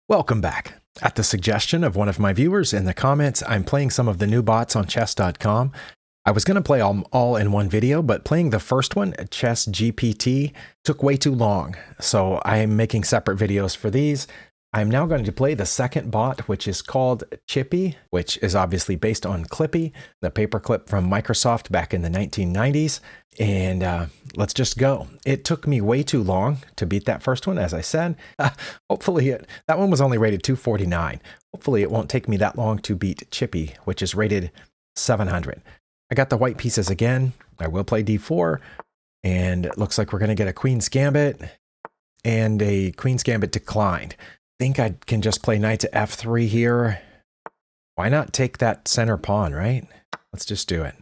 Welcome back. At the suggestion of one of my viewers in the comments, I'm playing some of the new bots on chess.com. I was going to play all in one video, but playing the first one, ChessGPT, took way too long. So I am making separate videos for these. I'm now going to play the second bot, which is called Chippy, which is obviously based on Clippy, the paperclip from Microsoft back in the 1990s. And let's just go. It took me way too long to beat that first one, as I said. Hopefully, that one was only rated 249. Hopefully, it won't take me that long to beat Chippy, which is rated 700. I got the white pieces again. I will play d4, and it looks like we're going to get a Queen's Gambit and a Queen's Gambit declined. I think I can just play knight to f3 here. Why not take that center pawn, right? Let's just do it.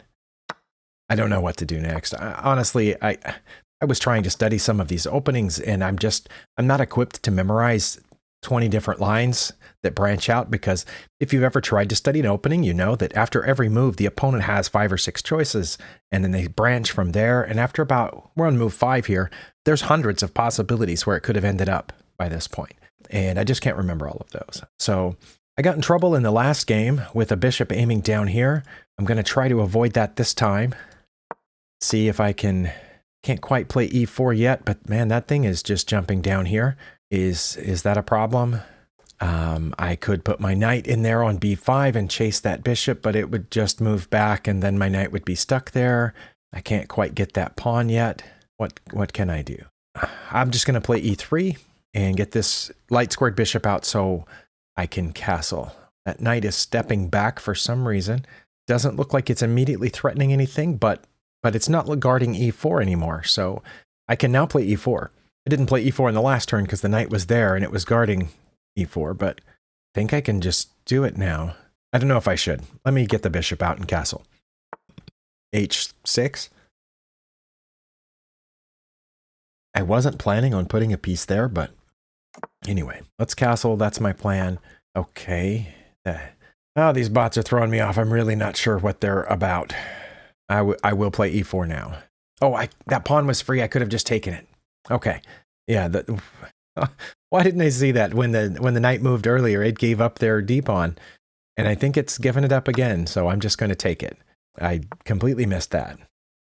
I don't know what to do next. Honestly, I was trying to study some of these openings, and I'm not equipped to memorize 20 different lines that branch out, because if you've ever tried to study an opening, you know that after every move, the opponent has 5 or 6 choices, and then they branch from there. And after we're on move 5 here, there's hundreds of possibilities where it could have ended up by this point. And I just can't remember all of those. So I got in trouble in the last game with a bishop aiming down here. I'm going to try to avoid that this time. See if I can't quite play e4 yet, but man, that thing is just jumping down here. Is that a problem? I could put my knight in there on b5 and chase that bishop, but it would just move back and then my knight would be stuck there. I can't quite get that pawn yet. What can I do? I'm just going to play e3 and get this light squared bishop out so I can castle. That knight is stepping back for some reason. Doesn't look like it's immediately threatening anything, but it's not guarding e4 anymore, so I can now play e4. I didn't play e4 in the last turn because the knight was there and it was guarding e4, but I think I can just do it now. I don't know if I should. Let me get the bishop out and castle. h6. I wasn't planning on putting a piece there, but anyway, let's castle. That's my plan. Okay. Oh, these bots are throwing me off. I'm really not sure what they're about. I will play e4 now. Oh, that pawn was free. I could have just taken it. Okay. Yeah. Why didn't I see that when the knight moved earlier? It gave up their d pawn, and I think it's given it up again. So I'm just going to take it. I completely missed that.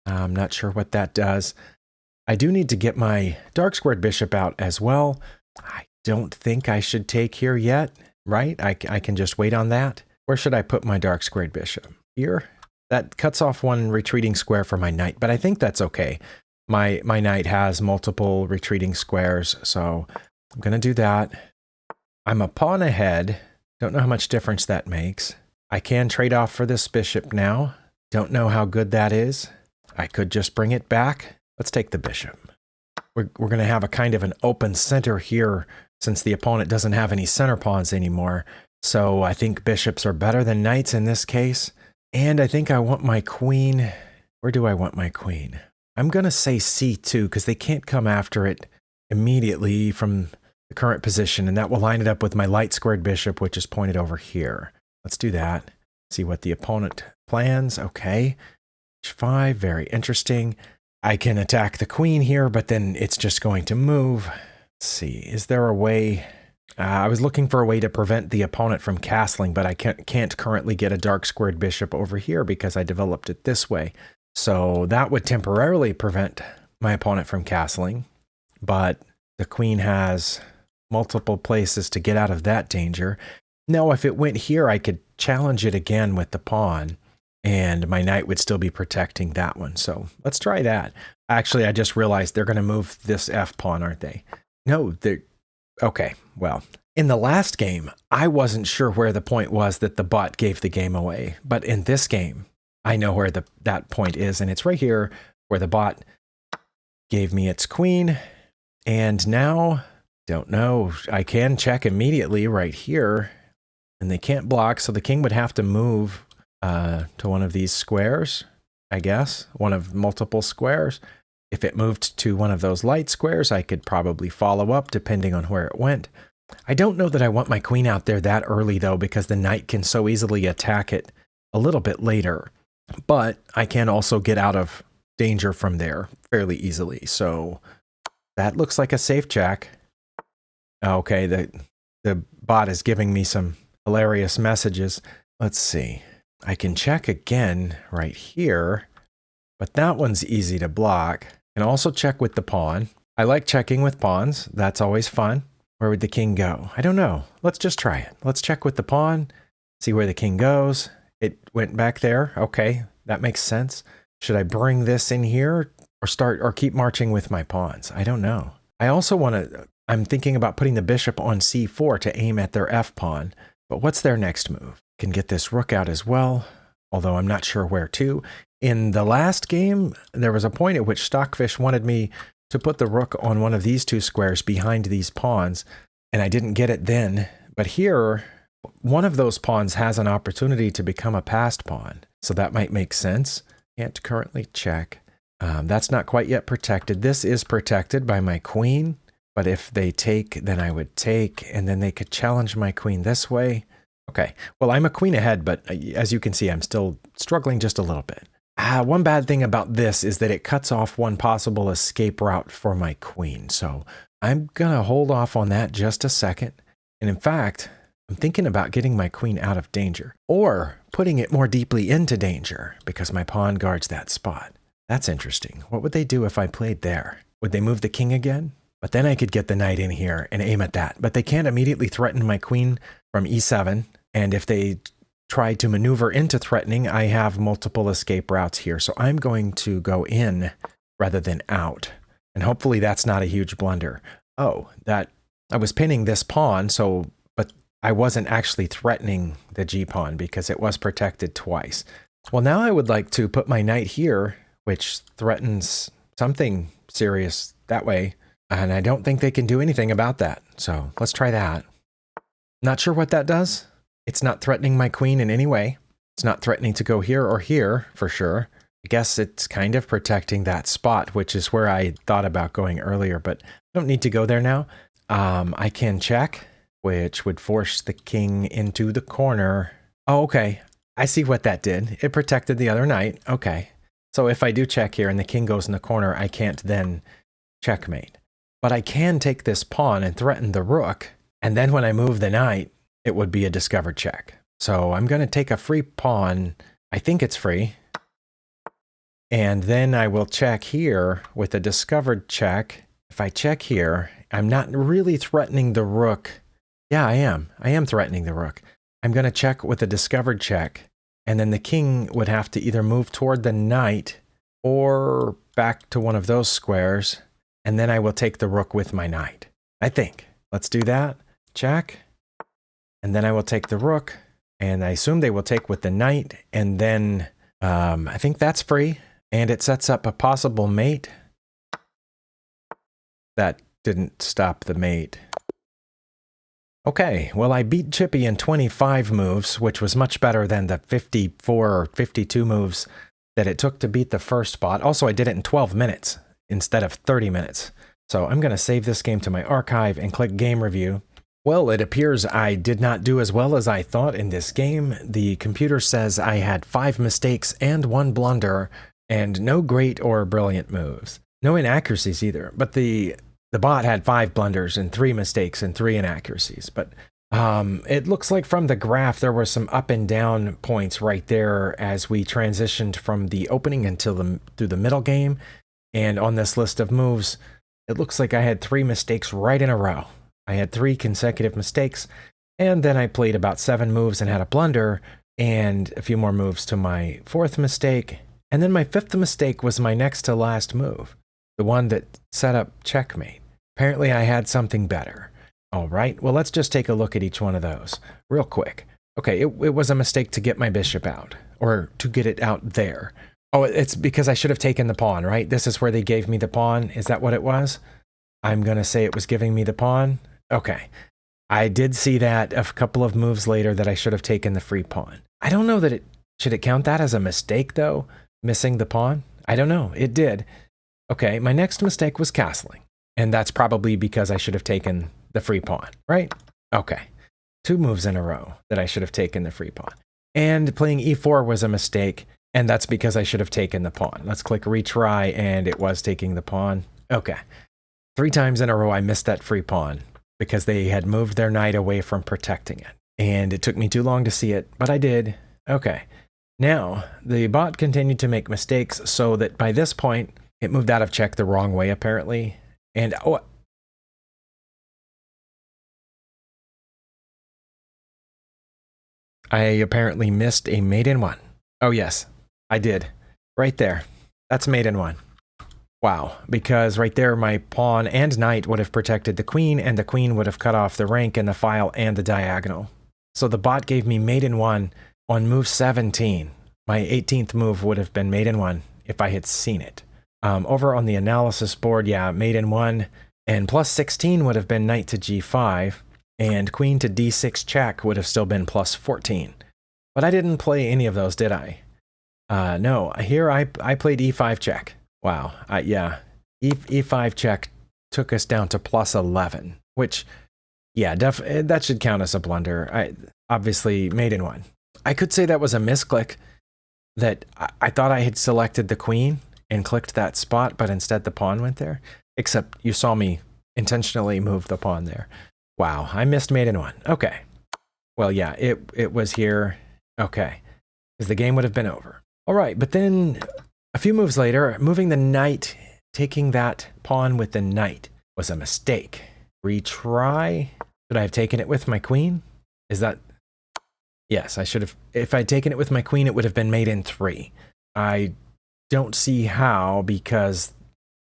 I'm not sure what that does. I do need to get my dark squared bishop out as well. I don't think I should take here yet, right? I can just wait on that. Where should I put my dark squared bishop? Here? That cuts off one retreating square for my knight, but I think that's okay. My knight has multiple retreating squares, so I'm going to do that. I'm a pawn ahead. Don't know how much difference that makes. I can trade off for this bishop now. Don't know how good that is. I could just bring it back. Let's take the bishop. We're going to have a kind of an open center here since the opponent doesn't have any center pawns anymore. So I think bishops are better than knights in this case. And I think I want my queen. Where do I want my queen? I'm going to say c2 because they can't come after it immediately from the current position. And that will line it up with my light squared bishop, which is pointed over here. Let's do that. See what the opponent plans. Okay. h5, very interesting. I can attack the queen here, but then it's just going to move. Let's see. Is there a way? I was looking for a way to prevent the opponent from castling, but I can't currently get a dark squared bishop over here because I developed it this way. So that would temporarily prevent my opponent from castling, but the queen has multiple places to get out of that danger. Now, if it went here, I could challenge it again with the pawn, and my knight would still be protecting that one. So let's try that. Actually, I just realized they're going to move this f pawn, aren't they? No, they're... Okay, well, in the last game, I wasn't sure where the point was that the bot gave the game away. But in this game, I know where that point is, and it's right here where the bot gave me its queen. And now, don't know, I can check immediately right here, and they can't block, so the king would have to move to one of these squares, I guess, one of multiple squares. If it moved to one of those light squares, I could probably follow up depending on where it went. I don't know that I want my queen out there that early, though, because the knight can so easily attack it a little bit later. But I can also get out of danger from there fairly easily. So that looks like a safe check. Okay, the the bot is giving me some hilarious messages. Let's see. I can check again right here, but that one's easy to block. And also check with the pawn. I like checking with pawns. That's always fun. Where would the king go? I don't know. Let's just try it. Let's check with the pawn, see where the king goes. It went back there. Okay, that makes sense. Should I bring this in here or keep marching with my pawns? I don't know. I also I'm thinking about putting the bishop on c4 to aim at their f pawn. But what's their next move? Can get this rook out as well, although I'm not sure where to. In the last game, there was a point at which Stockfish wanted me to put the rook on one of these two squares behind these pawns, and I didn't get it then. But here, one of those pawns has an opportunity to become a passed pawn, so that might make sense. Can't currently check. That's not quite yet protected. This is protected by my queen, but if they take, then I would take, and then they could challenge my queen this way. Okay, well, I'm a queen ahead, but as you can see, I'm still struggling just a little bit. One bad thing about this is that it cuts off one possible escape route for my queen. So I'm going to hold off on that just a second. And in fact, I'm thinking about getting my queen out of danger or putting it more deeply into danger because my pawn guards that spot. That's interesting. What would they do if I played there? Would they move the king again? But then I could get the knight in here and aim at that. But they can't immediately threaten my queen from e7. And if they try to maneuver into threatening, I have multiple escape routes here. So I'm going to go in rather than out. And hopefully that's not a huge blunder. Oh, that I was pinning this pawn, but I wasn't actually threatening the g-pawn because it was protected twice. Well, now I would like to put my knight here, which threatens something serious that way. And I don't think they can do anything about that. So let's try that. Not sure what that does. It's not threatening my queen in any way. It's not threatening to go here or here for sure. I guess it's kind of protecting that spot, which is where I thought about going earlier, but I don't need to go there now. I can check, which would force the king into the corner. Oh, okay. I see what that did. It protected the other knight. Okay. So if I do check here and the king goes in the corner, I can't then checkmate. But I can take this pawn and threaten the rook. And then when I move the knight, it would be a discovered check. So I'm going to take a free pawn. I think it's free. And then I will check here with a discovered check. If I check here, I'm not really threatening the rook. Yeah, I am. I am threatening the rook. I'm going to check with a discovered check. And then the king would have to either move toward the knight or back to one of those squares. And then I will take the rook with my knight. I think. Let's do that. Check. And then I will take the rook, and I assume they will take with the knight, and then I think that's free, and it sets up a possible mate. That didn't stop the mate. Okay, well, I beat Chippy in 25 moves, which was much better than the 54 or 52 moves that it took to beat the first bot. Also, I did it in 12 minutes instead of 30 minutes. So I'm going to save this game to my archive and click Game Review. Well, it appears I did not do as well as I thought in this game. The computer says I had 5 mistakes and 1 blunder, and no great or brilliant moves. No inaccuracies either, but the bot had 5 blunders and 3 mistakes and 3 inaccuracies. But it looks like from the graph there were some up and down points right there as we transitioned from the opening until through the middle game. And on this list of moves, it looks like I had 3 mistakes right in a row. I had 3 consecutive mistakes, and then I played about 7 moves and had a blunder, and a few more moves to my 4th mistake, and then my 5th mistake was my next to last move, the one that set up checkmate. Apparently I had something better. All right, well, let's just take a look at each one of those real quick. Okay, it was a mistake to get my bishop out, or to get it out there. Oh, it's because I should have taken the pawn, right? This is where they gave me the pawn. Is that what it was? I'm going to say it was giving me the pawn. Okay, I did see that a couple of moves later that I should have taken the free pawn. I don't know that should it count that as a mistake though? Missing the pawn? I don't know, it did. Okay, my next mistake was castling. And that's probably because I should have taken the free pawn, right? Okay, 2 moves in a row that I should have taken the free pawn. And playing e4 was a mistake, and that's because I should have taken the pawn. Let's click retry, and it was taking the pawn. Okay, 3 times in a row I missed that free pawn. because they had moved their knight away from protecting it. And it took me too long to see it, but I did. Okay. Now, the bot continued to make mistakes so that by this point, it moved out of check the wrong way, apparently. And, oh, I apparently missed a mate in one. Oh, yes, I did. Right there. That's mate in one. Wow, because right there, my pawn and knight would have protected the queen, and the queen would have cut off the rank and the file and the diagonal. So the bot gave me mate in one on move 17. My 18th move would have been mate in one if I had seen it. Over on the analysis board, yeah, mate in one, and plus 16 would have been knight to g5, and queen to d6 check would have still been plus 14. But I didn't play any of those, did I? No, here I played e5 check. Wow, yeah, e5 check took us down to plus 11, which, yeah, that should count as a blunder. Obviously, mate in one. I could say that was a misclick, that I thought I had selected the queen and clicked that spot, but instead the pawn went there. Except you saw me intentionally move the pawn there. Wow, I missed mate in one. Okay. Well, yeah, it was here. Okay, because the game would have been over. All right, but then a few moves later, moving the knight, taking that pawn with the knight was a mistake. Retry. Should I have taken it with my queen? Is that... Yes, I should have. If I'd taken it with my queen, it would have been mate in 3. I don't see how, because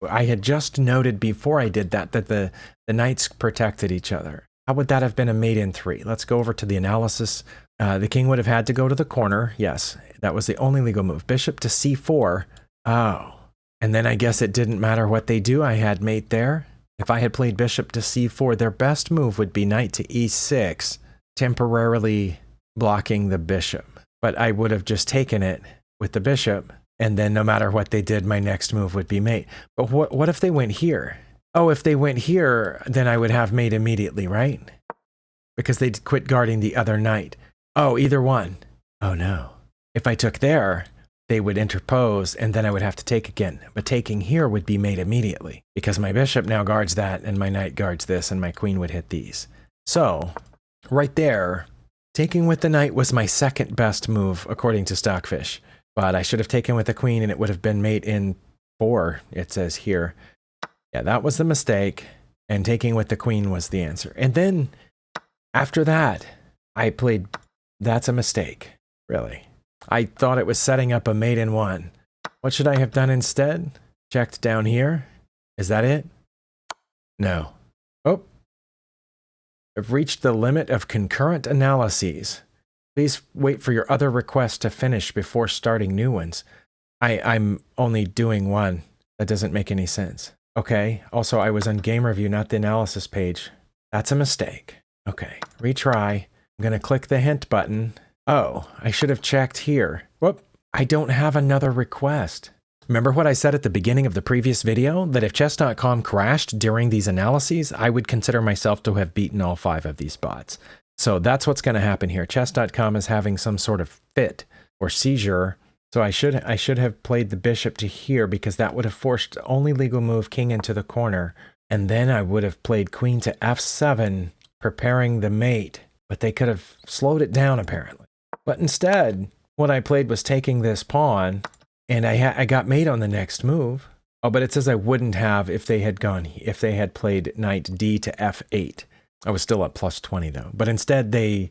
I had just noted before I did that the knights protected each other. How would that have been a mate in 3? Let's go over to the analysis. The king would have had to go to the corner. Yes, that was the only legal move. Bishop to c4. Oh, and then I guess it didn't matter what they do. I had mate there. If I had played bishop to c4, their best move would be knight to e6, temporarily blocking the bishop. But I would have just taken it with the bishop, and then no matter what they did, my next move would be mate. But what if they went here? Oh, if they went here, then I would have mate immediately, right? Because they'd quit guarding the other knight. Oh, either one. Oh no. If I took there, they would interpose, and then I would have to take again. But taking here would be mate immediately, because my bishop now guards that, and my knight guards this, and my queen would hit these. So, right there, taking with the knight was my second best move, according to Stockfish. But I should have taken with the queen, and it would have been mate in 4, it says here. Yeah, that was the mistake, and taking with the queen was the answer. And then, after that, I played... That's a mistake, really. I thought it was setting up a mate in 1. What should I have done instead? Checked down here. Is that it? No. Oh. I've reached the limit of concurrent analyses. Please wait for your other requests to finish before starting new ones. I'm only doing one. That doesn't make any sense. Okay. Also, I was on game review, not the analysis page. That's a mistake. Okay. Retry. I'm going to click the hint button. Oh, I should have checked here. Whoop. I don't have another request. Remember what I said at the beginning of the previous video? That if chess.com crashed during these analyses, I would consider myself to have beaten all 5 of these bots. So that's what's going to happen here. Chess.com is having some sort of fit or seizure. So I should have played the bishop to here, because that would have forced only legal move king into the corner. And then I would have played queen to f7, preparing the mate. But they could have slowed it down, apparently. But instead, what I played was taking this pawn, and I got mate on the next move. Oh, but it says I wouldn't have if they had played knight d to f8. I was still at plus 20 though. But instead the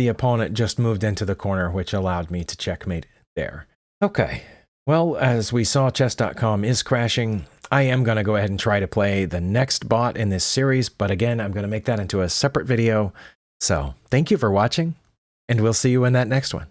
opponent just moved into the corner, which allowed me to checkmate there. Okay. Well, as we saw, chess.com is crashing. I am going to go ahead and try to play the next bot in this series, but again, I'm going to make that into a separate video. So, thank you for watching, and we'll see you in that next one.